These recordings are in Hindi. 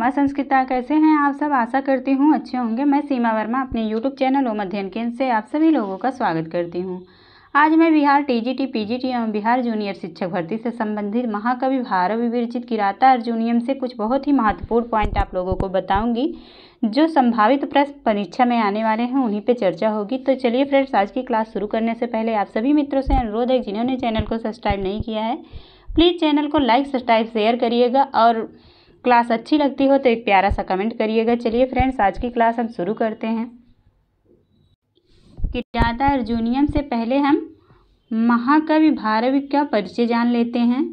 नमः संस्कृता। कैसे हैं आप सब? आशा करती हूँ अच्छे होंगे। मैं सीमा वर्मा अपने YouTube चैनल ओम अध्ययन केंद्र से आप सभी लोगों का स्वागत करती हूँ। आज मैं बिहार TGT PGT एवं बिहार जूनियर शिक्षक भर्ती से संबंधित महाकवि भारवी विरचित किराता अर्जुनियम से कुछ बहुत ही महत्वपूर्ण पॉइंट आप लोगों को बताऊँगी, जो संभावित प्रश्न परीक्षा में आने वाले हैं, उन्हीं पर चर्चा होगी। तो चलिए फ्रेंड्स, आज की क्लास शुरू करने से पहले आप सभी मित्रों से अनुरोध है, जिन्होंने चैनल को सब्सक्राइब नहीं किया है, प्लीज़ चैनल को लाइक सब्सक्राइब शेयर करिएगा और क्लास अच्छी लगती हो तो एक प्यारा सा कमेंट करिएगा। चलिए फ्रेंड्स, आज की क्लास हम शुरू करते हैं। किराता अर्जुनियम से पहले हम महाकवि भारवी का परिचय जान लेते हैं।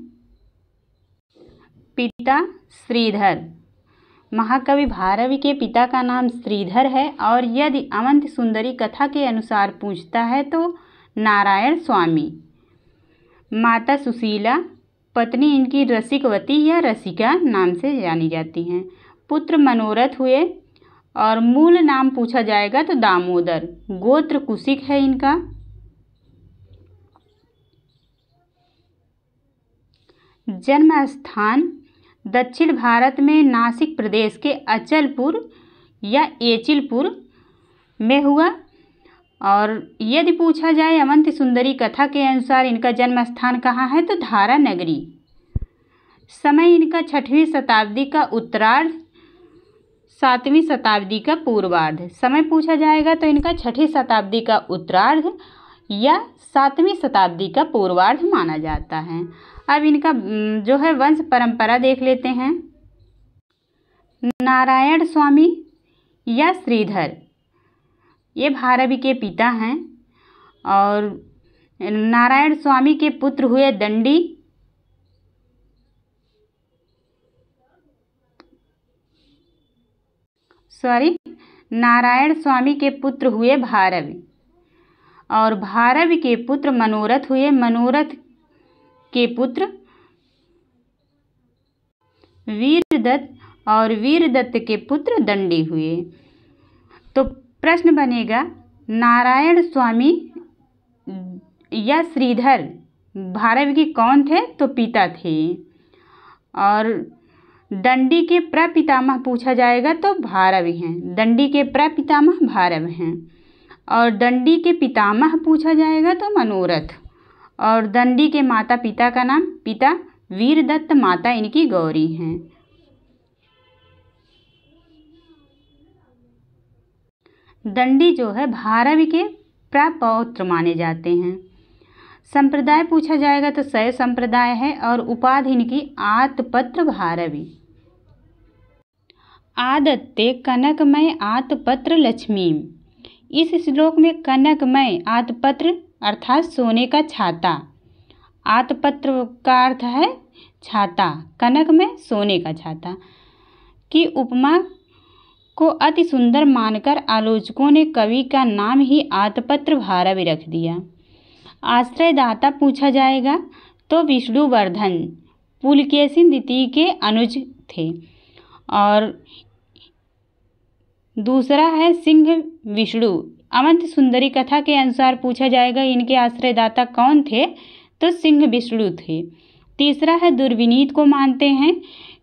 पिता श्रीधर। महाकवि भारवी के पिता का नाम श्रीधर है और यदि अवंति सुंदरी कथा के अनुसार पूछता है तो नारायण स्वामी। माता सुशीला, पत्नी इनकी रसिकवती या रसिका नाम से जानी जाती हैं। पुत्र मनोरथ हुए और मूल नाम पूछा जाएगा तो दामोदर। गोत्र कुशिक है इनका। जन्म स्थान दक्षिण भारत में नासिक प्रदेश के अचलपुर या एचिलपुर में हुआ। और यदि पूछा जाए अवंति सुंदरी कथा के अनुसार इनका जन्म स्थान कहाँ है तो धारा नगरी। समय इनका 6वीं शताब्दी का उत्तरार्ध, 7वीं शताब्दी का पूर्वार्ध। समय पूछा जाएगा तो इनका 6वीं शताब्दी का उत्तरार्ध या 7वीं शताब्दी का पूर्वार्ध माना जाता है। अब इनका जो है वंश परंपरा देख लेते हैं। नारायण स्वामी या श्रीधर ये भारवी के पिता हैं और नारायण स्वामी के पुत्र हुए दंडी। नारायण स्वामी के पुत्र हुए भारवी और भारवी के पुत्र मनोरथ हुए। मनोरथ के पुत्र वीरदत्त और वीरदत्त के पुत्र दंडी हुए। तो प्रश्न बनेगा, नारायण स्वामी या श्रीधर भारवी के कौन थे? तो पिता थे। और दंडी के प्रपितामह पूछा जाएगा तो भारवी हैं। दंडी के प्रपितामह भारवी हैं। और दंडी के पितामह पूछा जाएगा तो मनोरथ। और दंडी के माता पिता का नाम पिता वीरदत्त, माता इनकी गौरी हैं। दंडी जो है भारवी के प्रपौत्र माने जाते हैं। संप्रदाय पूछा जाएगा तो शैव संप्रदाय है और उपाधि इनकी आतपत्र भारवी। आदत्ते कनकमय आतपत्र लक्ष्मी। इस श्लोक में कनकमय आतपत्र अर्थात सोने का छाता, आतपत्र का अर्थ है छाता, कनकमय सोने का छाता की उपमा को अति सुंदर मानकर आलोचकों ने कवि का नाम ही आतपत्र भारवी रख दिया। आश्रयदाता पूछा जाएगा तो विष्णुवर्धन पुलकेशिन द्वितीय के अनुज थे। और दूसरा है सिंह विष्णु। अवंति सुंदरी कथा के अनुसार पूछा जाएगा इनके आश्रयदाता कौन थे तो सिंह विष्णु थे। तीसरा है दुर्विनीत को मानते हैं।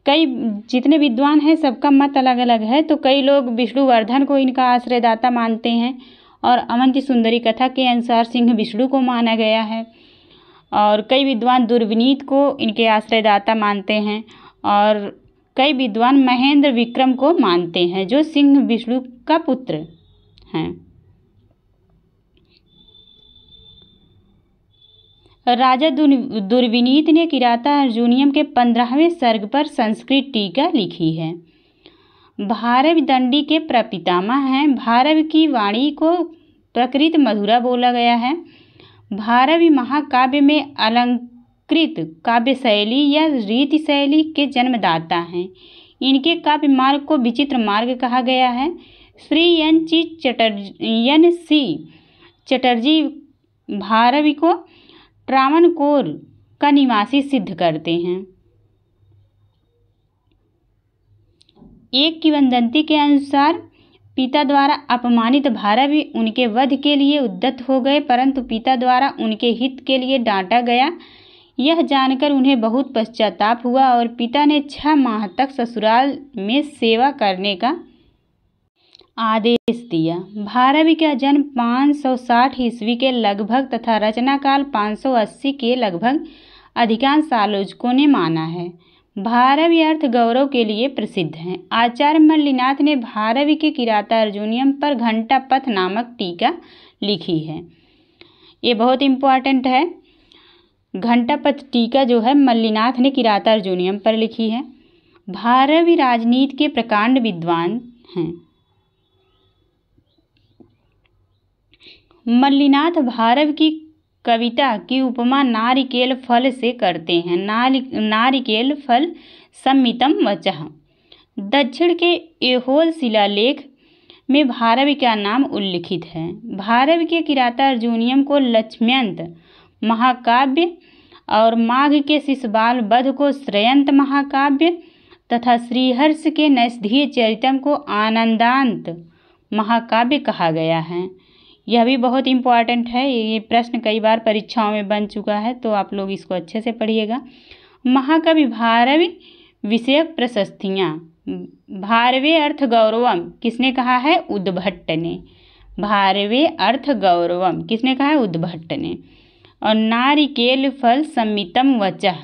कई जितने विद्वान हैं सबका मत अलग अलग है, तो कई लोग विष्णुवर्धन को इनका आश्रयदाता मानते हैं और अवंति सुंदरी कथा के अनुसार सिंह विष्णु को माना गया है। और कई विद्वान दुर्विनीत को इनके आश्रयदाता मानते हैं और कई विद्वान महेंद्र विक्रम को मानते हैं, जो सिंह विष्णु का पुत्र हैं। राजा दुर्विनीत ने किराता अर्जुनियम के 15वें सर्ग पर संस्कृत टीका लिखी है। भारवी दंडी के प्रपितामह हैं। भारवी की वाणी को प्रकृत मधुरा बोला गया है। भारवी महाकाव्य में अलंकृत काव्य शैली या रीति शैली के जन्मदाता हैं। इनके काव्य मार्ग को विचित्र मार्ग कहा गया है। श्री एन सी चटर्जी भारवी को ट्रावणकोर का निवासी सिद्ध करते हैं। एक किंवदंती के अनुसार पिता द्वारा अपमानित भारवी उनके वध के लिए उद्यत हो गए, परंतु पिता द्वारा उनके हित के लिए डांटा गया। यह जानकर उन्हें बहुत पश्चाताप हुआ और पिता ने 6 माह तक ससुराल में सेवा करने का आदेश दिया। भारवी का जन्म 560 ईस्वी के लगभग तथा रचना काल 580 के लगभग अधिकांश आलोचकों ने माना है। भारवी अर्थ गौरव के लिए प्रसिद्ध हैं। आचार्य मल्लिनाथ ने भारवी के किरातार्जुनीयम पर घंटापथ नामक टीका लिखी है। ये बहुत इम्पोर्टेंट है। घंटापथ टीका जो है मल्लिनाथ ने किरातार्जुनीयम पर लिखी है। भारवी राजनीति के प्रकांड विद्वान हैं। मल्लिनाथ भारवी की कविता की उपमा नारिकेल फल से करते हैं। नारिकेल फल सम्मितम वचः। दक्षिण के ऐहोल शिलालेख में भारवी का नाम उल्लिखित है। भारवी के किरातार्जुनीयम को लक्ष्म्यंत महाकाव्य और माघ के शिशुपाल वध को श्रयंत महाकाव्य तथा श्रीहर्ष के नैषधीय चरितम को आनंदांत महाकाव्य कहा गया है। यह भी बहुत इम्पॉर्टेंट है। ये प्रश्न कई बार परीक्षाओं में बन चुका है, तो आप लोग इसको अच्छे से पढ़िएगा। महाकवि भारवी विषयक प्रशस्तियाँ। भारवे अर्थ गौरवम किसने कहा है? उद्भट ने। भारवे अर्थ गौरवम किसने कहा है? उद्भट ने। और नारिकेल फल सम्मितम वचः,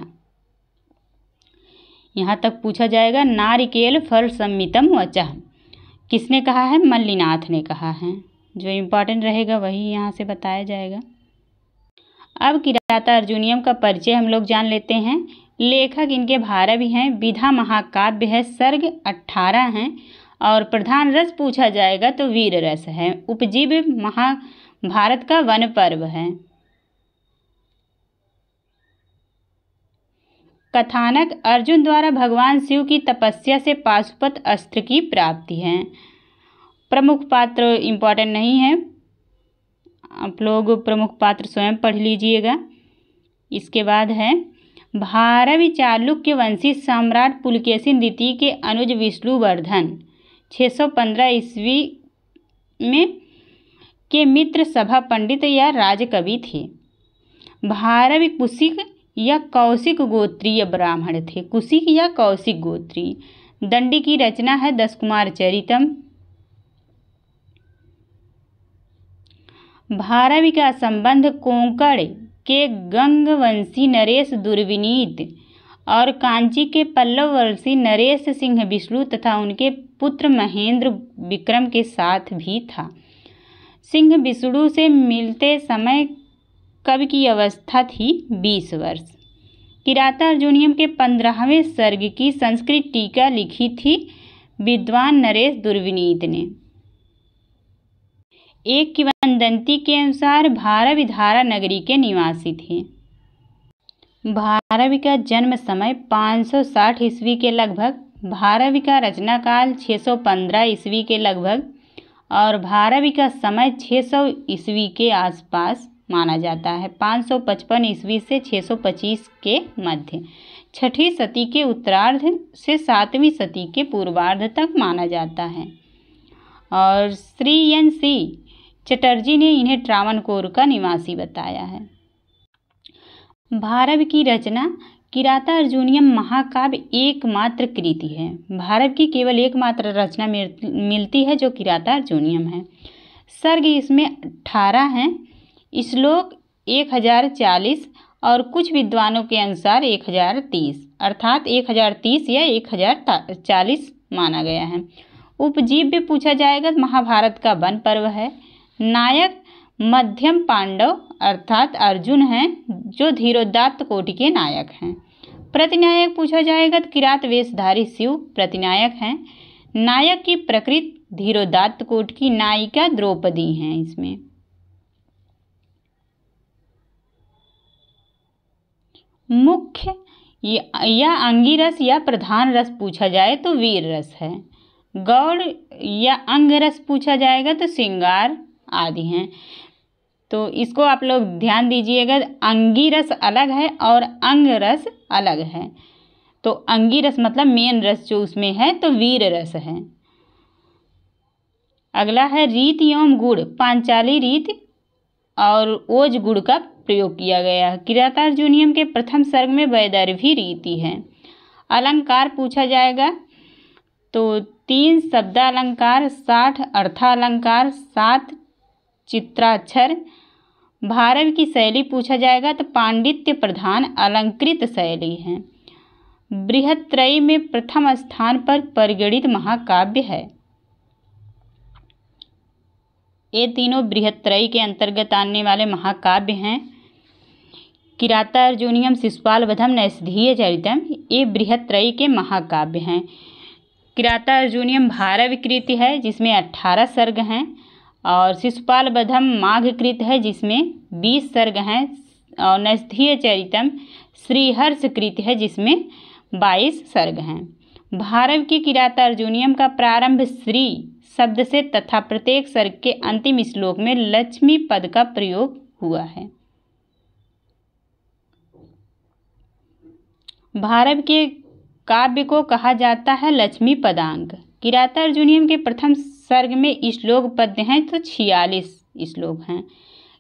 यहाँ तक पूछा जाएगा नारिकेल फल सम्मितम वचः किसने कहा है? मल्लिनाथ ने कहा है। जो इम्पॉर्टेंट रहेगा वही यहाँ से बताया जाएगा। अब किरातार्जुनीयम का परिचय हम लोग जान लेते हैं। लेखक इनके भारवी हैं। विधा महाकाव्य है। सर्ग 18 हैं और प्रधान रस पूछा जाएगा तो वीर रस है। उपजीव्य महाभारत का वन पर्व है। कथानक अर्जुन द्वारा भगवान शिव की तपस्या से पाशुपत अस्त्र की प्राप्ति है। प्रमुख पात्र इम्पॉर्टेंट नहीं है, आप लोग प्रमुख पात्र स्वयं पढ़ लीजिएगा। इसके बाद है भारवी चालुक्य वंशी सम्राट पुलकेशिन द्वितीय के अनुज विष्णुवर्धन 615 ईस्वी में के मित्र सभा पंडित या राजकवि थे। भारवी कुशिक या कौशिक गोत्रीय ब्राह्मण थे। कुशिक या कौशिक गोत्रीय। दंडी की रचना है 10 कुमार चरितम। भारवी का संबंध कोंकण के गंगवंशी नरेश दुर्विनीत और कांची के पल्लव वंशी नरेश सिंह विष्णु तथा उनके पुत्र महेंद्र विक्रम के साथ भी था। सिंह विष्णु से मिलते समय कवि की अवस्था थी 20 वर्ष। किरातार्जुनीयम के 15वें सर्ग की संस्कृत टीका लिखी थी विद्वान नरेश दुर्विनीत ने। एक किंवदंती के अनुसार भारवी धारा नगरी के निवासी थे। भारवी का जन्म समय 560 ईस्वी के लगभग, भारवी का रचना काल 615 ईस्वी के लगभग और भारवी का समय 600 ईस्वी के आसपास माना जाता है। 555 ईस्वी से 625 के मध्य, 6वीं सदी के उत्तरार्ध से 7वीं सदी के पूर्वार्ध तक माना जाता है। और श्री N.C. चटर्जी ने इन्हें ट्रावणकोर का निवासी बताया है। भारवी की रचना किरातार्जुनीयम महाकाव्य एकमात्र कृति है। भारवी की केवल एकमात्र रचना मिलती है जो किरातार्जुनीयम है। सर्ग इसमें 18 हैं। श्लोक 1040 और कुछ विद्वानों के अनुसार 1030, अर्थात 1030 या 1040 माना गया है। उपजीव्य पूछा जाएगा महाभारत का वन पर्व है। नायक मध्यम पांडव अर्थात अर्जुन हैं जो धीरोदात्त कोटि के नायक हैं। प्रतिनायक पूछा जाएगा तो किरात वेशधारी शिव प्रतिनायक हैं। नायक की प्रकृति धीरोदात्त कोटि की, नायिका द्रौपदी हैं। इसमें मुख्य या अंगिरस या प्रधान रस पूछा जाए तो वीर रस है। गौड़ या अंग रस पूछा जाएगा तो श्रृंगार आदि हैं। तो इसको आप लोग ध्यान दीजिएगा, अंगी रस अलग है और अंग रस अलग है। तो अंगी रस मतलब मेन रस जो उसमें है तो वीर रस है। अगला है रीत एवं गुण। पांचाली रीत और ओज गुण का प्रयोग किया गया है। किरातार्जुनीयम के प्रथम सर्ग में वैदर्भी रीति है। अलंकार पूछा जाएगा तो 3 शब्दालंकार, 60 अर्थालंकार, 7 चित्राक्षर। भारव की शैली पूछा जाएगा तो पांडित्य प्रधान अलंकृत शैली है। बृहत्त्रयी में प्रथम स्थान पर परिगणित महाकाव्य है। ये तीनों बृहत्त्रयी के अंतर्गत आने वाले महाकाव्य हैं। किरातार्जुनीयम, शिशुपाल वधम, नैषधीय चरितम, ये बृहत्त्रयी के महाकाव्य हैं। किरातार्जुनीयम भारव कृति है जिसमें 18 सर्ग हैं और शिशुपाल वधम माघ कृत है जिसमें 20 सर्ग हैं और नैषधीय चरितम श्रीहर्ष कृत है जिसमें 22 सर्ग हैं। भारव की किरातार्जुनीयम का प्रारंभ श्री शब्द से तथा प्रत्येक सर्ग के अंतिम श्लोक में लक्ष्मी पद का प्रयोग हुआ है। भारव के काव्य को कहा जाता है लक्ष्मी पदांग। किरातार्जुनीयम के प्रथम सर्ग में श्लोक पद्य हैं तो 46 श्लोक हैं।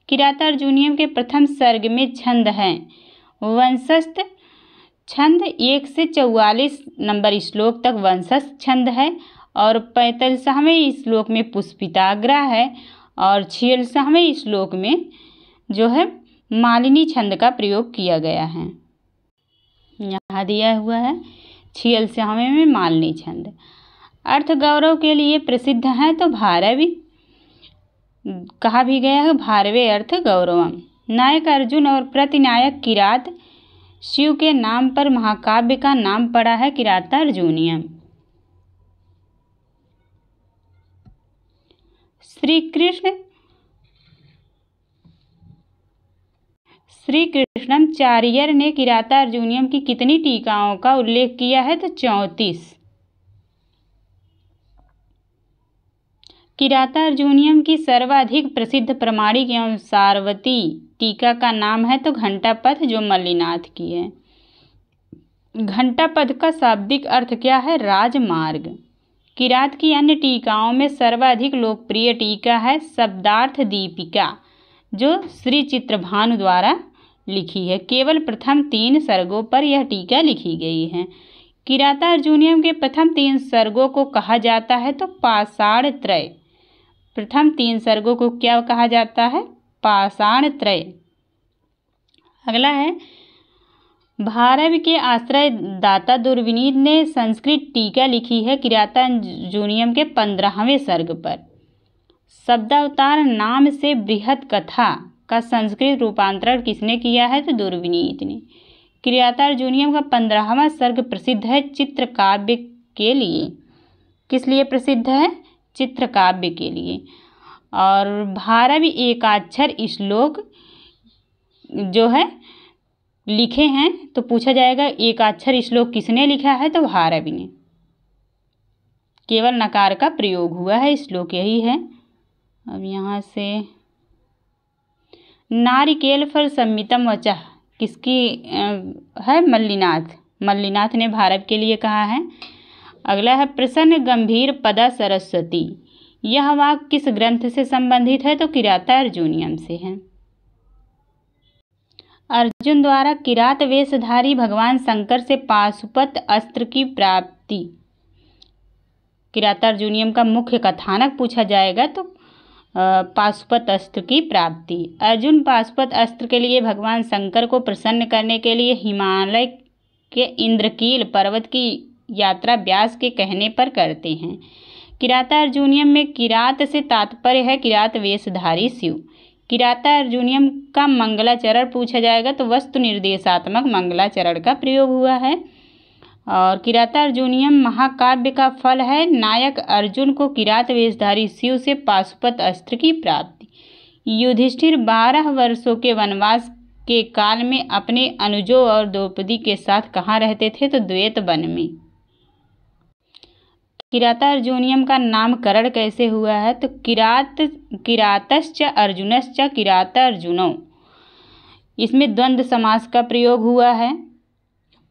किरातार्जुनीयम के प्रथम सर्ग में छंद हैं वंशस्थ छंद, 1 से 44 नंबर श्लोक तक वंशस्थ छंद है और 45वें श्लोक में पुष्पिताग्रा है और 46वें श्लोक में जो है मालिनी छंद का प्रयोग किया गया है। यहाँ दिया हुआ है 46वें में मालिनी छंद। अर्थ गौरव के लिए प्रसिद्ध हैं तो भारवी कहा भी गया है भारवे अर्थ गौरवम। नायक अर्जुन और प्रतिनायक किरात शिव के नाम पर महाकाव्य का नाम पड़ा है किरातार्जुनीयम। श्री कृष्णाचार्य ने किरातार्जुनीयम की कितनी टीकाओं का उल्लेख किया है तो 34। किरातार्जुनीयम की सर्वाधिक प्रसिद्ध प्रमाणिक एवं सारवती टीका का नाम है तो घंटापथ जो मल्लिनाथ की है। घंटापथ का शाब्दिक अर्थ क्या है? राजमार्ग। किरात की अन्य टीकाओं में सर्वाधिक लोकप्रिय टीका है शब्दार्थ दीपिका जो श्री चित्रभानु द्वारा लिखी है। केवल प्रथम 3 सर्गों पर यह टीका लिखी गई है। किरातार्जुनीयम के प्रथम 3 सर्गों को कहा जाता है तो पाषाण त्रय। प्रथम 3 सर्गों को क्या कहा जाता है? पाषाण त्रय। अगला है भारव के आश्रय दाता दुर्विनीत ने संस्कृत टीका लिखी है किरातार्जुनीयम के 15वें सर्ग पर। शब्दावतार नाम से बृहत कथा का संस्कृत रूपांतरण किसने किया है तो दुर्विनीत ने। किरातार्जुनीयम का 15वां सर्ग प्रसिद्ध है चित्रकाव्य के लिए। किस लिए प्रसिद्ध है? चित्रकाव्य के लिए। और भारव एकाक्षर श्लोक जो है लिखे हैं तो पूछा जाएगा एकाक्षर श्लोक किसने लिखा है तो भारव ने। केवल नकार का प्रयोग हुआ है श्लोक यही है। अब यहाँ से नारिकेल फल संमितम वचः किसकी है? मल्लिनाथ ने भारव के लिए कहा है। अगला है प्रसन्न गंभीर पदा सरस्वती। यह वाक्य किस ग्रंथ से संबंधित है तो किरातार्जुनीयम से है। अर्जुन द्वारा किरात वेशधारी भगवान शंकर से पाशुपत अस्त्र की प्राप्ति। किरातार्जुनीयम का मुख्य कथानक पूछा जाएगा तो पाशुपत अस्त्र की प्राप्ति। अर्जुन पाशुपत अस्त्र के लिए भगवान शंकर को प्रसन्न करने के लिए हिमालय के इंद्रकील पर्वत की यात्रा व्यास के कहने पर करते हैं। किरातार्जुनीयम में किरात से तात्पर्य है किरात वेशधारी शिव। किरातार्जुनीयम का मंगलाचरण पूछा जाएगा तो वस्तु निर्देशात्मक मंगलाचरण का प्रयोग हुआ है। और किरातार्जुनीयम महाकाव्य का फल है नायक अर्जुन को किरात वेशधारी शिव से पाशुपत अस्त्र की प्राप्ति। युधिष्ठिर 12 वर्षों के वनवास के काल में अपने अनुजों और द्रौपदी के साथ कहाँ रहते थे तो द्वैत वन में। किरातार्जुनीयम का नामकरण कैसे हुआ है तो किरातश्च अर्जुनश्च किरातार्जुनौ। इसमें द्वंद्व समास का प्रयोग हुआ है।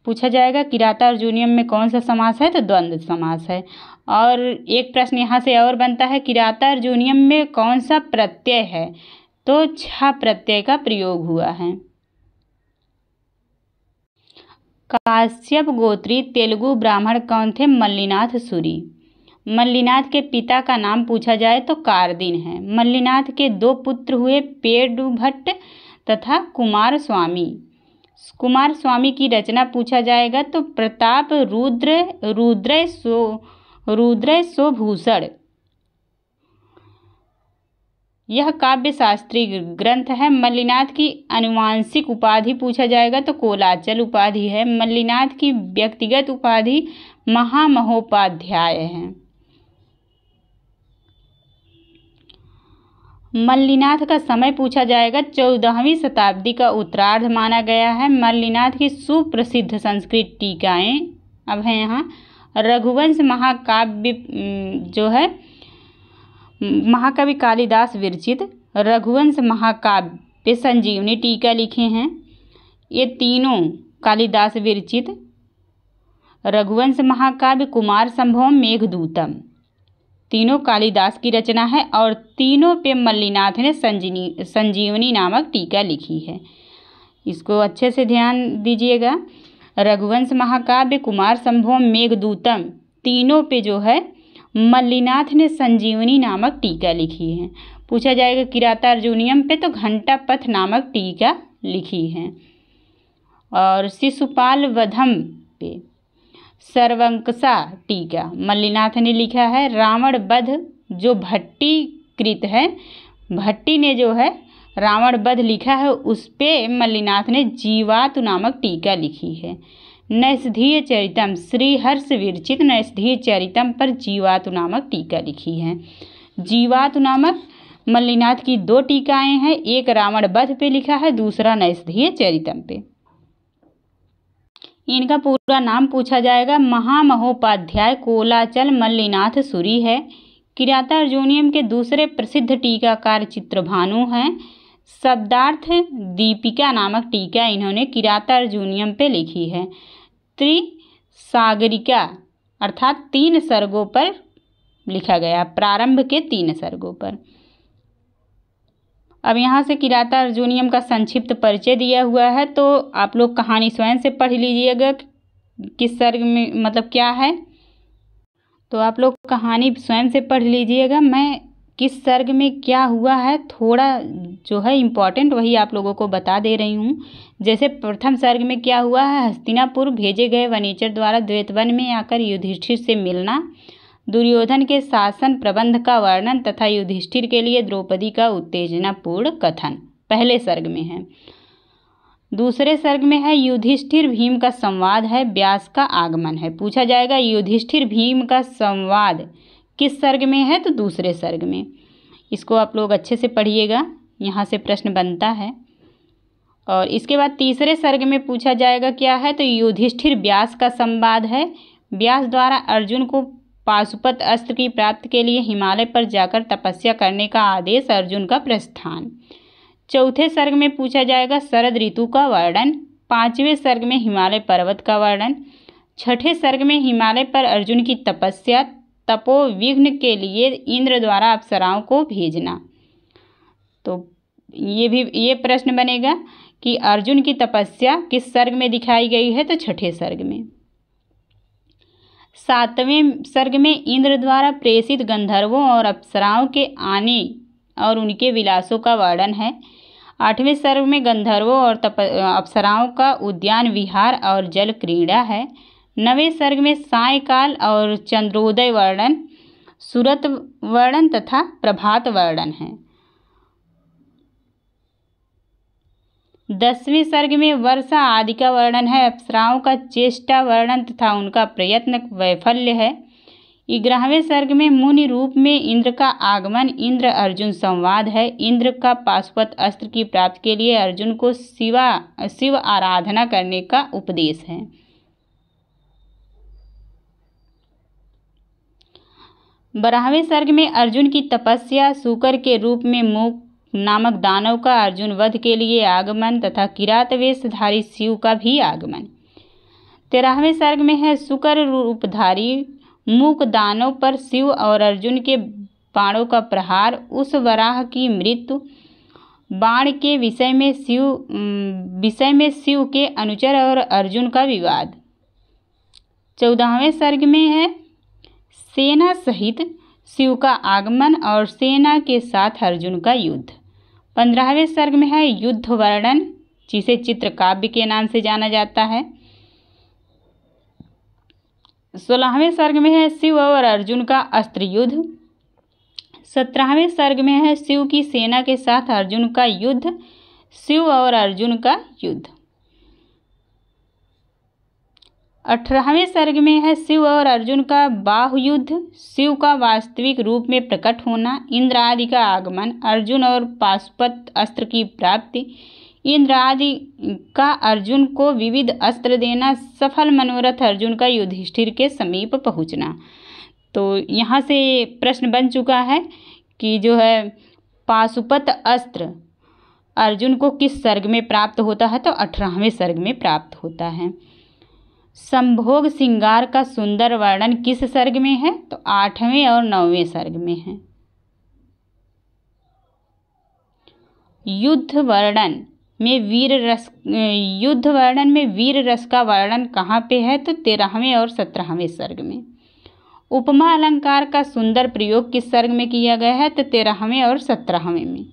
पूछा जाएगा किरातार्जुनीयम में कौन सा समास है तो द्वंद्व समास है। और एक प्रश्न यहाँ से और बनता है किरातार्जुनीयम में कौन सा प्रत्यय है तो छा प्रत्यय का प्रयोग हुआ है। काश्यप गोत्री तेलुगु ब्राह्मण कौन थे? मल्लिनाथ सूरी। मल्लिनाथ के पिता का नाम पूछा जाए तो कार्दिन है। मल्लिनाथ के 2 पुत्र हुए, पेडु भट्ट तथा कुमार स्वामी। कुमार स्वामी की रचना पूछा जाएगा तो प्रताप रुद्र सोभूषण। यह काव्य शास्त्रीय ग्रंथ है। मल्लिनाथ की आनुवांशिक उपाधि पूछा जाएगा तो कोलाचल उपाधि है। मल्लिनाथ की व्यक्तिगत उपाधि महामहोपाध्याय है। मल्लिनाथ का समय पूछा जाएगा 14वीं शताब्दी का उत्तरार्ध माना गया है। मल्लिनाथ की सुप्रसिद्ध संस्कृत टीकाएं अब है यहाँ रघुवंश महाकाव्य जो है महाकवि कालिदास विरचित रघुवंश महाकाव्य संजीवनी टीका लिखे हैं। ये तीनों कालिदास विरचित रघुवंश महाकाव्य, कुमार संभवम, मेघदूतम तीनों कालिदास की रचना है और तीनों पे मल्लिनाथ ने संजीवनी नामक टीका लिखी है। इसको अच्छे से ध्यान दीजिएगा। रघुवंश महाकाव्य, कुमार संभवम, मेघदूतम तीनों पे जो है मल्लिनाथ ने संजीवनी नामक टीका लिखी है। पूछा जाएगा किरातार्जुनीयम पे तो घंटा पथ नामक टीका लिखी है। और शिशुपाल वधम पे सर्वंकसा टीका मल्लिनाथ ने लिखा है। रावण वध जो भट्टी कृत है, भट्टी ने जो है रावण वध लिखा है, उस पे मल्लिनाथ ने जीवातु नामक टीका लिखी है। नैषधीय चरितम श्रीहर्ष विरचित नैषधीय चरितम पर जीवातु नामक टीका लिखी है। जीवातु नामक मल्लिनाथ की 2 टीकाएं हैं, एक रावण वध पे लिखा है, दूसरा नैषधीय चरितम पे। इनका पूरा नाम पूछा जाएगा महामहोपाध्याय कोलाचल मल्लिनाथ सूरी है। किरातार्जुनीयम के दूसरे प्रसिद्ध टीकाकार चित्रभानु हैं। शब्दार्थ दीपिका नामक टीका इन्होंने किरातार्जुनीयम पे लिखी है। त्रिसागरिका अर्थात 3 सर्गों पर लिखा गया, प्रारंभ के 3 सर्गों पर। अब यहाँ से किरातार्जुनीयम का संक्षिप्त परिचय दिया हुआ है, तो आप लोग कहानी स्वयं से पढ़ लीजिएगा किस सर्ग में मतलब क्या है। तो आप लोग कहानी स्वयं से पढ़ लीजिएगा। मैं किस सर्ग में क्या हुआ है थोड़ा जो है इम्पॉर्टेंट वही आप लोगों को बता दे रही हूँ। जैसे प्रथम सर्ग में क्या हुआ है, हस्तिनापुर भेजे गए वनीचर द्वारा द्वैतवन में आकर युधिष्ठिर से मिलना, दुर्योधन के शासन प्रबंध का वर्णन तथा युधिष्ठिर के लिए द्रौपदी का उत्तेजनापूर्ण कथन पहले सर्ग में है। दूसरे सर्ग में है युधिष्ठिर भीम का संवाद है, व्यास का आगमन है। पूछा जाएगा युधिष्ठिर भीम का संवाद किस सर्ग में है, तो दूसरे सर्ग में। इसको आप लोग अच्छे से पढ़िएगा, यहाँ से प्रश्न बनता है। और इसके बाद तीसरे सर्ग में पूछा जाएगा क्या है, तो युधिष्ठिर व्यास का संवाद है। व्यास द्वारा अर्जुन को पाशुपत अस्त्र की प्राप्ति के लिए हिमालय पर जाकर तपस्या करने का आदेश, अर्जुन का प्रस्थान। चौथे सर्ग में पूछा जाएगा शरद ऋतु का वर्णन। 5वें सर्ग में हिमालय पर्वत का वर्णन। 6ठे सर्ग में हिमालय पर अर्जुन की तपस्या, तपोविघ्न के लिए इंद्र द्वारा अप्सराओं को भेजना। तो ये प्रश्न बनेगा कि अर्जुन की तपस्या किस सर्ग में दिखाई गई है, तो 6ठे सर्ग में। 7वें सर्ग में इंद्र द्वारा प्रेषित गंधर्वों और अप्सराओं के आने और उनके विलासों का वर्णन है। 8वें सर्ग में गंधर्वों और अप्सराओं का उद्यान विहार और जल क्रीड़ा है। 9वें सर्ग में सायंकाल और चंद्रोदय वर्णन, सूरत वर्णन तथा प्रभात वर्णन है। 10वें सर्ग में वर्षा आदि का वर्णन है, अप्सराओं का चेष्टा वर्णन तथा उनका प्रयत्न वैफल्य है। 11वें सर्ग में मुनि रूप में इंद्र का आगमन, इंद्र अर्जुन संवाद है। इंद्र का पाशुपत अस्त्र की प्राप्ति के लिए अर्जुन को शिव आराधना करने का उपदेश है। 12वें सर्ग में अर्जुन की तपस्या, शूकर के रूप में मूक नामक दानव का अर्जुन वध के लिए आगमन तथा किरात वेशधारी शिव का भी आगमन। 13वें सर्ग में है शूकर रूपधारी मूक दानव पर शिव और अर्जुन के बाणों का प्रहार, उस वराह की मृत्यु, बाण के विषय में शिव के अनुचर और अर्जुन का विवाद। 14वें सर्ग में है सेना सहित शिव का आगमन और सेना के साथ अर्जुन का युद्ध। 15वें सर्ग में है युद्ध वर्णन, जिसे चित्र काव्य के नाम से जाना जाता है। 16वें सर्ग में है शिव और अर्जुन का अस्त्र युद्ध। 17वें सर्ग में है शिव की सेना के साथ अर्जुन का युद्ध, शिव और अर्जुन का युद्ध। 18वें सर्ग में है शिव और अर्जुन का बाहु युद्ध, शिव का वास्तविक रूप में प्रकट होना, इंद्र आदि का आगमन, अर्जुन और पाशुपत अस्त्र की प्राप्ति, इंद्र आदि का अर्जुन को विविध अस्त्र देना, सफल मनोरथ अर्जुन का युधिष्ठिर के समीप पहुंचना। तो यहाँ से प्रश्न बन चुका है कि जो है पाशुपत अस्त्र अर्जुन को किस सर्ग में प्राप्त होता है, तो 18वें सर्ग में प्राप्त होता है। संभोग श्रृंगार का सुंदर वर्णन किस सर्ग में है, तो 8वें और 9वें सर्ग में है। युद्ध वर्णन में वीर रस का वर्णन कहाँ पे है, तो 13वें और 17वें सर्ग में। उपमा अलंकार का सुंदर प्रयोग किस सर्ग में किया गया है, तो 13वें और 17वें में।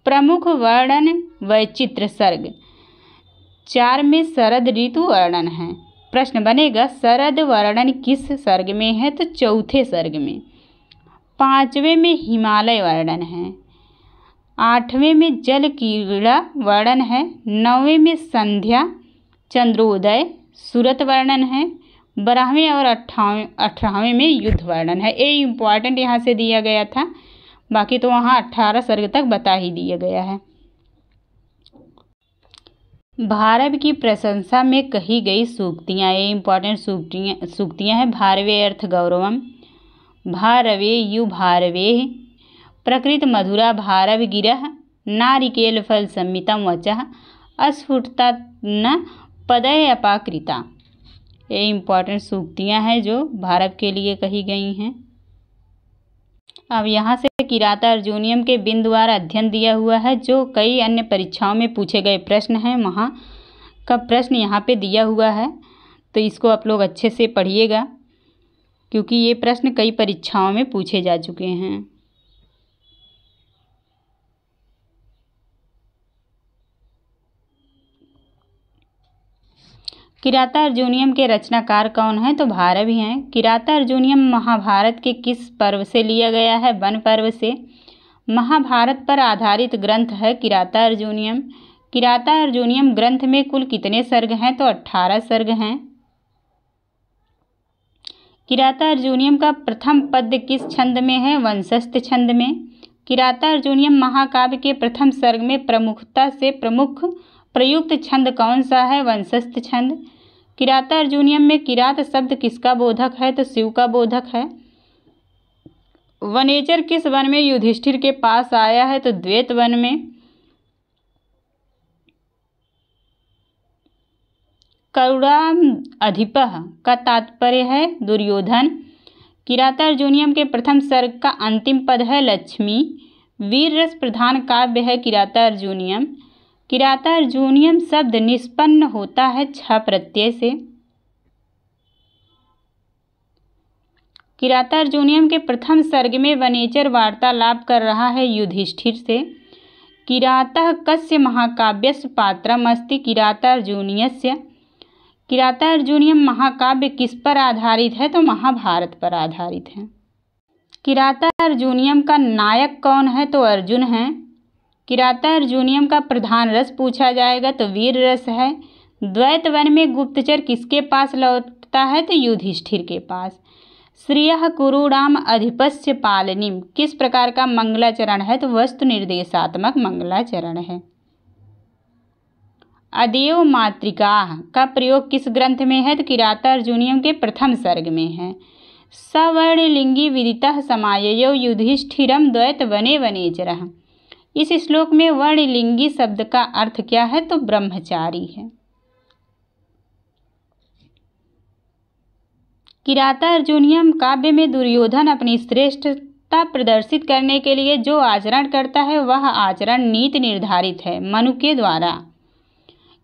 प्रमुख वर्णन वैचित्र सर्ग 4 में शरद ऋतु वर्णन है। प्रश्न बनेगा शरद वर्णन किस सर्ग में है, तो 4थे सर्ग में। 5वें में हिमालय वर्णन है। 8वें में जल क्रीड़ा वर्णन है। 9वें में संध्या चंद्रोदय सूरत वर्णन है। 12वें और 18वें में युद्ध वर्णन है। ये इम्पॉर्टेंट यहाँ से दिया गया था, बाकी तो वहाँ 18 सर्ग तक बता ही दिया गया है। भारव की प्रशंसा में कही गई सूक्तियाँ, ये इम्पॉर्टेंट सूक्तियाँ हैं। भारवे अर्थ गौरवम, भारवे यु भारवे, प्रकृत मधुरा भारव गिरह, नारिकेल फल सम्मितम वचः, अस्फुटता न पदय अपाकृता। ये इम्पॉर्टेंट सूक्तियाँ हैं जो भारव के लिए कही गई हैं। अब यहाँ से किराता अर्जुनियम के बिंदुवार अध्ययन दिया हुआ है, जो कई अन्य परीक्षाओं में पूछे गए प्रश्न हैं, वहाँ का प्रश्न यहाँ पे दिया हुआ है। तो इसको आप लोग अच्छे से पढ़िएगा, क्योंकि ये प्रश्न कई परीक्षाओं में पूछे जा चुके हैं। किराता अर्जुनियम के रचनाकार कौन है, तो भारव ही हैं। किराता अर्जुनियम महाभारत के किस पर्व से लिया गया है, वन पर्व से। महाभारत पर आधारित ग्रंथ है किराता अर्जुनियम। किराता अर्जुनियम ग्रंथ में कुल कितने सर्ग हैं, तो 18 सर्ग हैं। किराता अर्जुनियम का प्रथम पद्य किस छंद में है, वंशस्थ छंद में। किराता अर्जुनियम महाकाव्य के प्रथम सर्ग में प्रमुखता से प्रयुक्त छंद कौन सा है, वंशस्थ छंद। किराता अर्जुनियम में किरात शब्द किसका बोधक है, तो शिव का बोधक है। वनेचर किस वन में युधिष्ठिर के पास आया है, तो द्वैत वन में। करुणाधिपः का तात्पर्य है दुर्योधन। किराता अर्जुनियम के प्रथम सर्ग का अंतिम पद है लक्ष्मी। वीर रस प्रधान काव्य है किराता अर्जुनियम। किराता अर्जुनियम शब्द निष्पन्न होता है 6 प्रत्यय से। किराता अर्जुनियम के प्रथम सर्ग में वनेचर वार्तालाप कर रहा है युधिष्ठिर से। किरातः कस्य महाकाव्यस्य पात्रम अस्ति किराता अर्जुनीयस्य। किराता अर्जुनियम महाकाव्य किस पर आधारित है, तो महाभारत पर आधारित है। किराता अर्जुनियम का नायक कौन है, तो अर्जुन है। किराता अर्जुनियम का प्रधान रस पूछा जाएगा, तो वीर रस है। द्वैत वन में गुप्तचर किसके पास लौटता है, तो युधिष्ठिर के पास। श्रियः कुरूणाम अधिपस्य पालनीम किस प्रकार का मंगलाचरण है, तो वस्तु निर्देशात्मक मंगलाचरण है। अदेव मातृका का प्रयोग किस ग्रंथ में है, तो किराता अर्जुनियम के प्रथम सर्ग में है। सवर्णलिंगी विदितः समाययौ युधिष्ठिरम द्वैत वने वनेचरः। इस श्लोक में वर्णलिंगी शब्द का अर्थ क्या है, तो ब्रह्मचारी है। किराता अर्जुनियम काव्य में दुर्योधन अपनी श्रेष्ठ ता प्रदर्शित करने के लिए जो आचरण करता है वह आचरण नीति निर्धारित है मनु के द्वारा।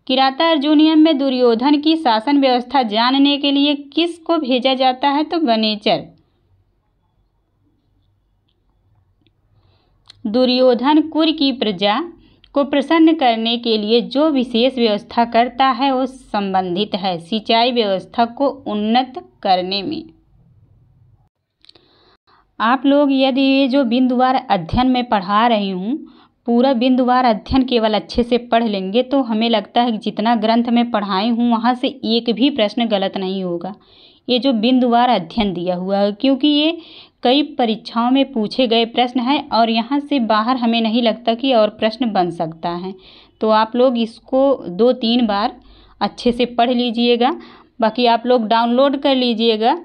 किराता अर्जुनियम में दुर्योधन की शासन व्यवस्था जानने के लिए किसको भेजा जाता है? तो वनेचर। दुर्योधन कुर की प्रजा को प्रसन्न करने के लिए जो विशेष व्यवस्था करता है वो संबंधित है सिंचाई व्यवस्था को उन्नत करने में। आप लोग यदि ये जो बिंदुवार अध्ययन में पढ़ा रही हूँ पूरा बिंदुवार अध्ययन केवल अच्छे से पढ़ लेंगे तो हमें लगता है कि जितना ग्रंथ में पढ़ाई हूँ वहाँ से एक भी प्रश्न गलत नहीं होगा। ये जो बिंदुवार अध्ययन दिया हुआ है क्योंकि ये कई परीक्षाओं में पूछे गए प्रश्न हैं और यहाँ से बाहर हमें नहीं लगता कि और प्रश्न बन सकता है। तो आप लोग इसको 2-3 बार अच्छे से पढ़ लीजिएगा। बाकी आप लोग डाउनलोड कर लीजिएगा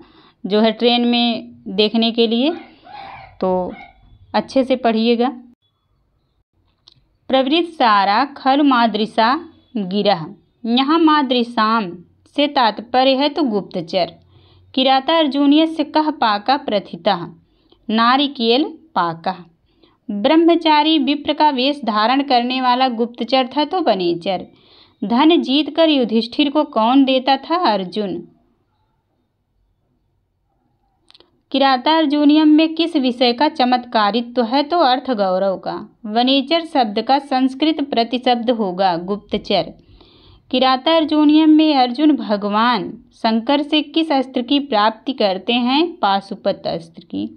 जो है ट्रेन में देखने के लिए, तो अच्छे से पढ़िएगा। प्रवृत्त सारा खलु मादृशा गिरह, यहाँ मादृशाम से तात्पर्य है तो गुप्तचर। किराता अर्जुनीय से कह पाका प्रथिता नारिकेल पाका। ब्रह्मचारी विप्र का वेश धारण करने वाला गुप्तचर था तो वनेचर। धन जीत कर युधिष्ठिर को कौन देता था? अर्जुन। किराता अर्जुनियम में किस विषय का चमत्कारित्व है? तो अर्थ गौरव का। वनेचर शब्द का संस्कृत प्रतिशब्द होगा गुप्तचर। किराता अर्जुनियम में अर्जुन भगवान शंकर से किस अस्त्र की प्राप्ति करते हैं? पाशुपत अस्त्र की।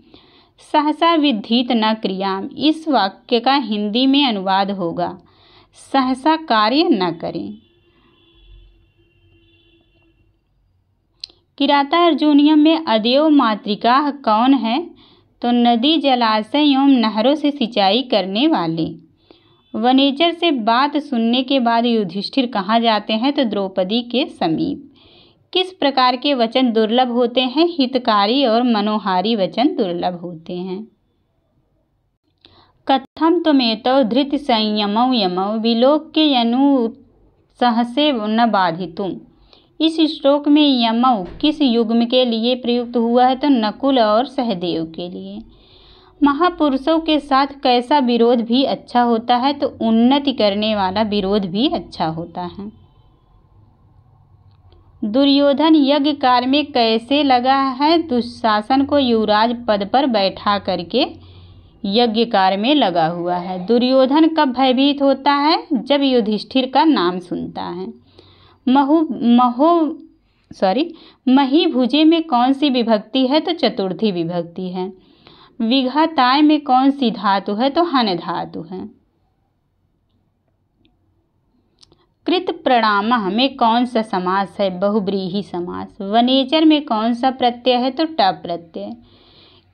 सहसा विद्धित न क्रियाम, इस वाक्य का हिंदी में अनुवाद होगा सहसा कार्य न करें। किराता अर्जुनियम में अदेव मातृका कौन है? तो नदी जलाशय एवं नहरों से सिंचाई करने वाले। वनेचर से बात सुनने के बाद युधिष्ठिर कहाँ जाते हैं? तो द्रौपदी के समीप। किस प्रकार के वचन दुर्लभ होते हैं? हितकारी और मनोहारी वचन दुर्लभ होते हैं। कथम त्वमेतौ धृत संयमौ यमौ विलोक्य यनु सहसे न बाधितुम। इस श्लोक में यमौ किस युग्म के लिए प्रयुक्त हुआ है? तो नकुल और सहदेव के लिए। महापुरुषों के साथ कैसा विरोध भी अच्छा होता है? तो उन्नति करने वाला विरोध भी अच्छा होता है। दुर्योधन यज्ञ कार्य में कैसे लगा है? दुशासन को युवराज पद पर बैठा करके यज्ञ कार्य में लगा हुआ है। दुर्योधन कब भयभीत होता है? जब युधिष्ठिर का नाम सुनता है। मही भुजे में कौन सी विभक्ति है? तो चतुर्थी विभक्ति है। विघाताय में कौन सी धातु है? तो हन धातु है। कृत प्रणामः में कौन सा समास है? बहुब्रीहि समास। वनेचर में कौन सा प्रत्यय है? तो ट प्रत्यय।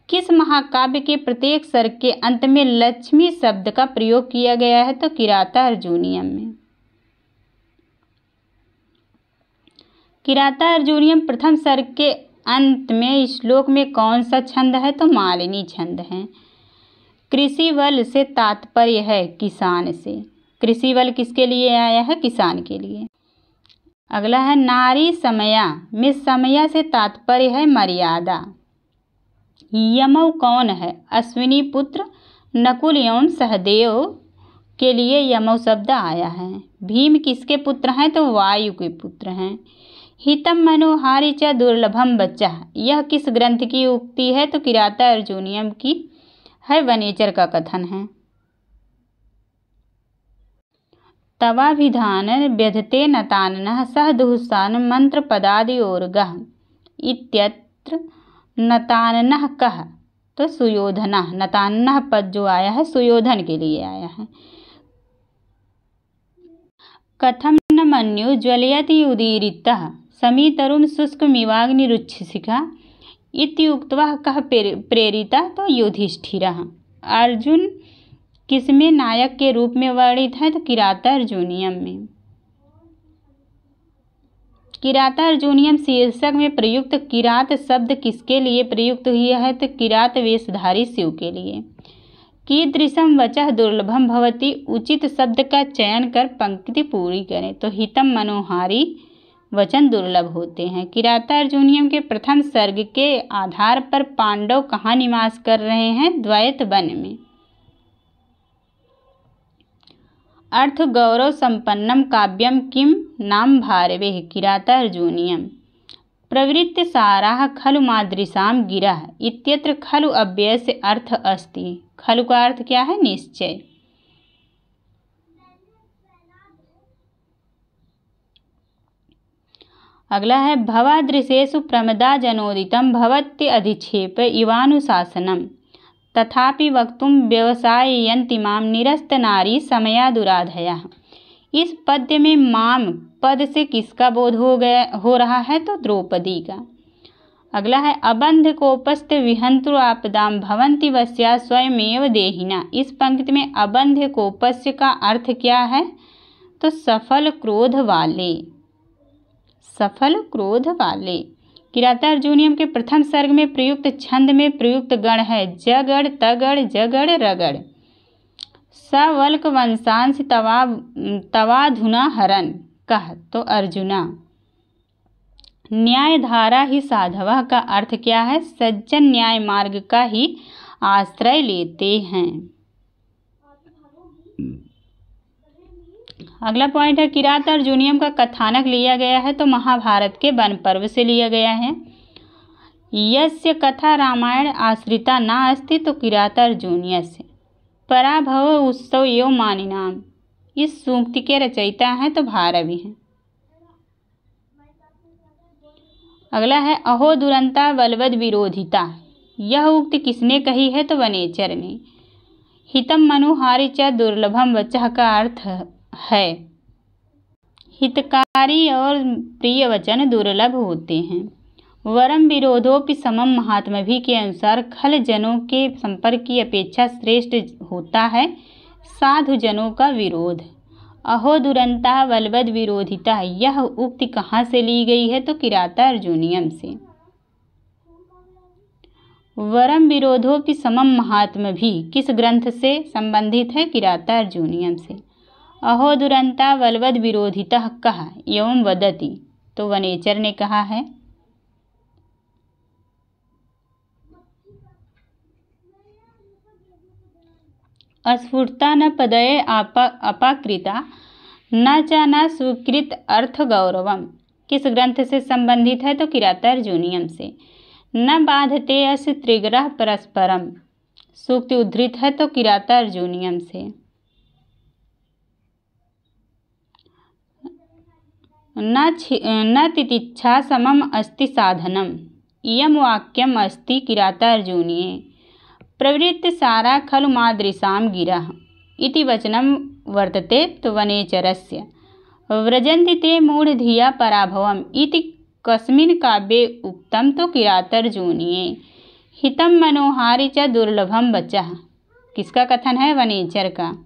किस महाकाव्य के प्रत्येक सर्ग के अंत में लक्ष्मी शब्द का प्रयोग किया गया है? तो किराता अर्जुनियम में। किराता अर्जुनियम प्रथम सर्ग के अंत में श्लोक में कौन सा छंद है? तो मालिनी छंद है। कृषि बल से तात्पर्य है किसान से। कृषि बल किसके लिए आया है? किसान के लिए। अगला है नारी समया में समया से तात्पर्य है मर्यादा। यमौ कौन है? अश्विनी पुत्र नकुल एवं सहदेव के लिए यमौ शब्द आया है। भीम किसके पुत्र हैं? तो वायु के पुत्र हैं। हितम मनोहारी च दुर्लभम बच्चा, यह किस ग्रंथ की उक्ति है? तो किराता अर्जुनियम की है। वनेचर का कथन है। तवाभिधान व्यधते नताननः सह दुःसान मंत्र पदादियोर्गः इत्यत्र नताननः कः? तो सुयोधनः। नताननः पद जो आया है सुयोधन के लिए आया है। कथम न मन्यु ज्वलयति उदीरितः समीतरुं शुष्कमिवाग्निरुच्छसिका इत्युक्त्वा कः प्रेरिता? तो युधिष्ठिरः। अर्जुन किसमें नायक के रूप में वर्णित है? तो किराता अर्जुनियम में। किराता अर्जुनियम शीर्षक में प्रयुक्त किरात शब्द किसके लिए प्रयुक्त हुआ है? तो किरात वेशधारी शिव के लिए। कीदृशम वचः दुर्लभम भवति, उचित शब्द का चयन कर पंक्ति पूरी करें। तो हितम मनोहारी वचन दुर्लभ होते हैं। किरातार्जुनीयम के प्रथम सर्ग के आधार पर पांडव कहाँ निवास कर रहे हैं? द्वैत वन में। अर्थ गौरव संपन्नम काव्यम किम नाम भारवेः किरातार्जुनीयम्। प्रवृत्ति साराः खलु मादृशां गिरः इत्यत्र खलु अव्यय से अर्थ अस्ति। खलु का अर्थ क्या है? निश्चय। अगला है भवादृशेषु प्रमदा जनोदितं भवत्य अधिक्षेप इवानुशासनम् तथापि वक्तुं व्यवसाययन्ति माम निरस्त नारी समया दुराधया। इस पद्य में माम पद से किसका बोध हो रहा है? तो द्रौपदी का। अगला है अबंध कोपस्थ विहंतु आपदाम भवंती वस्या स्वयमेव देहिना। इस पंक्ति में अबंध कोपस्य का अर्थ क्या है? तो सफल क्रोध वाले। सफल क्रोध वाले। किरातार्जुनीयम के प्रथम सर्ग में प्रयुक्त छंद में प्रयुक्त गण है जगड़ तगड़ जगड़ रगड़। सवल्क वंशांश तवाधुना हरन कह तो अर्जुना। न्याय धारा ही साधवा का अर्थ क्या है? सज्जन न्याय मार्ग का ही आश्रय लेते हैं। अगला पॉइंट है किरातार्जुनीयम का कथानक लिया गया है तो महाभारत के वन पर्व से लिया गया है। यस्य कथा रामायण आश्रिता न अस्ति तो किरातार्जुनीयस्य पराभव उत्सव यो मानिनाम। इस सूक्ति के रचयिता हैं तो भारवी हैं। अगला है अहो दुरंता बलवद विरोधिता। यह उक्ति किसने कही है? तो वनेचर ने। हितम मनुहारी च दुर्लभम वचः का अर्थ है हितकारी और प्रिय वचन दुर्लभ होते हैं। वरम विरोधोपि समम महात्मभी के अनुसार खल जनों के संपर्क की अपेक्षा श्रेष्ठ होता है साधु जनों का विरोध। अहो दुरंता बलवद विरोधिता यह उक्ति कहाँ से ली गई है? तो किरातार्जुनीयम से। वरम विरोधोपि समम महात्मभी किस ग्रंथ से संबंधित है? किरातार्जुनीयम से। अहो दुरंता बलवद विरोधितः कहा एवं वदति तो वनेचर ने कहा है। अस्फुटता न पदये अपाकृता न च न स्वीकृत अर्थ गौरवम किस ग्रंथ से संबंधित है? तो किरातार्जुनीयम से। न बाधते अस्य त्रिग्रह परस्परम सूक्ति उद्धृत है तो किरातार्जुनीयम से। न तितिच्छा समम अस्ति साधनम इयं वाक्यम अस्ति किरातार्जुनीये। प्रवृत्ति सारा खलु मादृशां गिरः इति वचनं वर्तते तो वनेचरस्य। व्रजन्ति ते मूढ़धिया पराभवम् इति कस्मिन् काव्ये उक्तं तो किरातार्जुनीये। हितं मनोहारि च दुर्लभं वचः किसका कथन है? वनेचर का।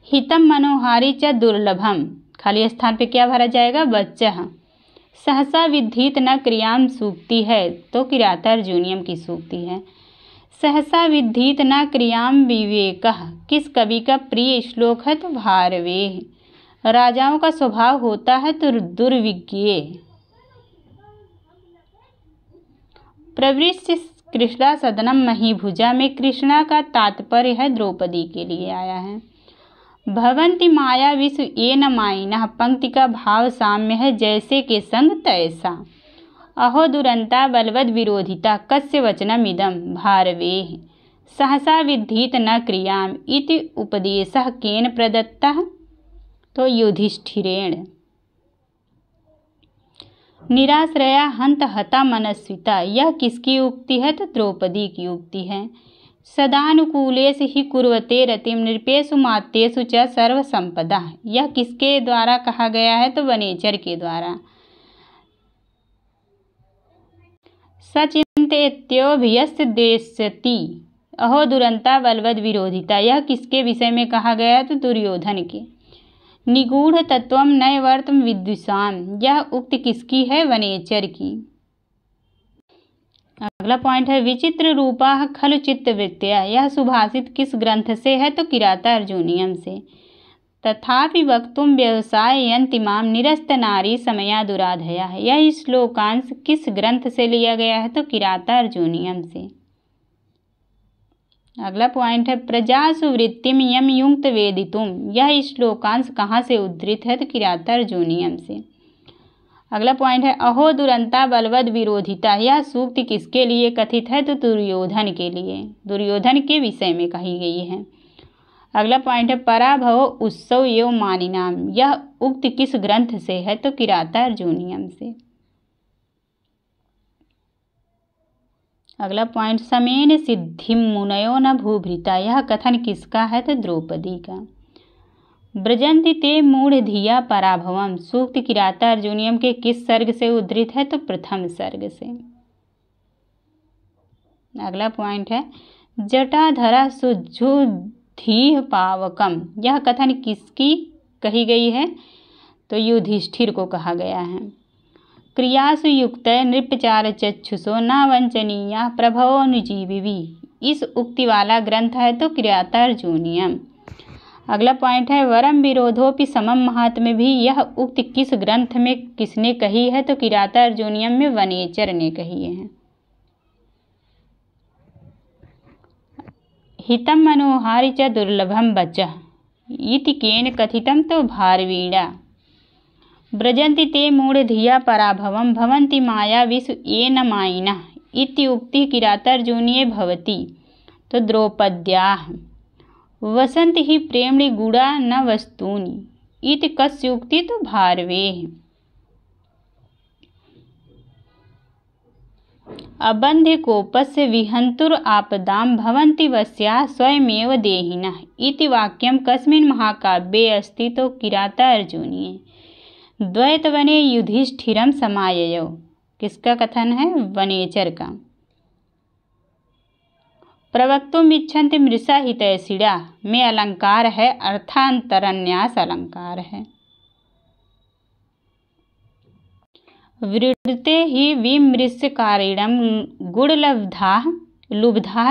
हितम मनोहारी च दुर्लभम खाली स्थान पे क्या भरा जाएगा? वचः। सहसा विद्धित न क्रियाम सूक्ति है तो किरातार्जुनीयम की सूक्ति है। सहसा विद्धित न क्रियाम विवेकः किस कवि का प्रिय श्लोक है? तो भारवेः। राजाओं का स्वभाव होता है तो दुर्विज्ञ। प्रवृत्ति कृष्णा सदनम महीभुजा में कृष्णा का तात्पर्य है द्रौपदी के लिए आया है। भवंती माया विश्व ये न मायिनः पंक्ति का भाव साम्य है जैसे के संग तैसा। अहो दुरंता बलवद विरोधिता कस्य वचनम इदम भारवेः। सहसा विद्धित न क्रियाम इति उपदेशः केन प्रदत्तः? तो युधिष्ठिरेण। निराश्रया हंत हता मनस्विता यह किसकी उक्ति है? तो द्रौपदी की उक्ति है। सदानुकूलेषु हि कुर्वते रतिं नृपेषु मात्येषु च सर्वसंपदा यह किसके द्वारा कहा गया है? तो वनेचर के द्वारा। सचिंतेत्योभियस्यति अहो दुरंता बलवद विरोधिता यह किसके विषय में कहा गया है? तो दुर्योधन के। निगूढ़ तत्वम नैवर्तम विद्विषाम यह उक्ति किसकी है? वनेचर की। अगला पॉइंट है विचित्र रूपा खलु चित्तवृत्त्या यह सुभाषित किस ग्रंथ से है? तो किरातार्जुनीयम से। तथापि वक्तुं व्यवसाययन्तीमां निरस्तनारी समया दुराधया है। यह श्लोकांश किस ग्रंथ से लिया गया है? तो किरातार्जुनीयम से। अगला पॉइंट है प्रजासु वृत्तिम यम युक्त वेदितुम। यह श्लोकांश कहाँ से उद्धृत है? तो किरातार्जुनीयम से। अगला पॉइंट है अहो दुरंता बलवद विरोधिता। यह सूक्ति किसके लिए कथित है? तो दुर्योधन के लिए, दुर्योधन के विषय में कही गई है। अगला पॉइंट है पराभव उत्सव एव मानिनाम। यह उक्त किस ग्रंथ से है? तो किरातार्जुनीयम से। अगला पॉइंट समेन सिद्धिम मुनयो न भूभृता। यह कथन किसका है? तो द्रौपदी का। ब्रजंति ते मूढ़ धिया पराभवम। सूक्त किरातार्जुनीयम के किस सर्ग से उद्धृत है? तो प्रथम सर्ग से। अगला पॉइंट है जटाधरा सुजुधीह पावकम। यह कथन किसकी कही गई है? तो युधिष्ठिर को कहा गया है। क्रियासु युक्त नृपचार चक्षुषो न वंचनीया प्रभवो निजीविवी। इस उक्ति वाला ग्रंथ है तो किरातार्जुनीयम। अगला पॉइंट है वरम विरोधोपि समम महात्म्य भी। यह उक्ति किस ग्रंथ में किसने कही है? तो किरातार्जुनीयम में वनेचर ने कही है। हितम मनोहारि च दुर्लभम वचः इति केन कथितम? तो भारवीणा। ब्रजन्ति ते मूढ़ धिया पराभवम भवन्ति माया विषु येन मायिनः इति उक्ति किरातार्जुनीये भवति। तो द्रौपद्याः। वसन्ति हि प्रेम्णि गुड़ा न वस्तूनि इति कस्य उक्ति? तो भारवेः। अबन्धे कोपस्य विहन्तुर आपदां भवन्ति वश्याः स्वयमेव देहिनः इति वाक्यं कस्मिन् महाकाव्ये अस्ति? तो किरातार्जुनीये। द्वैतवने युधिष्ठिरं समाययौ। किसका कथन है? वनेचर का। प्रवक्तुम इच्छन्ति मृषा हितैषिणा में अलंकार है, अर्थांतरन्यास अलंकार है। वृद्धते ही विमृश्यकारिणं गुणलब्धा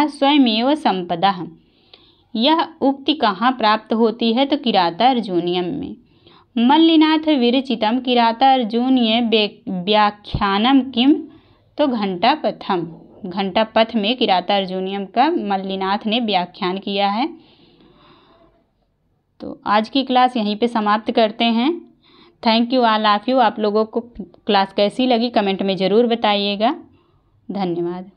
स्वयमेव संपदा। यह उक्ति कहाँ प्राप्त होती है? तो किरातार्जुनीयम में। मल्लिनाथ विरचितम किरातार्जुनीय व्याख्यानम किम? तो घंटापथम। घंटापथ में किरातार्जुनीयम का मल्लिनाथ ने व्याख्यान किया है। तो आज की क्लास यहीं पे समाप्त करते हैं। Thank you all of you. आप लोगों को क्लास कैसी लगी कमेंट में ज़रूर बताइएगा। धन्यवाद।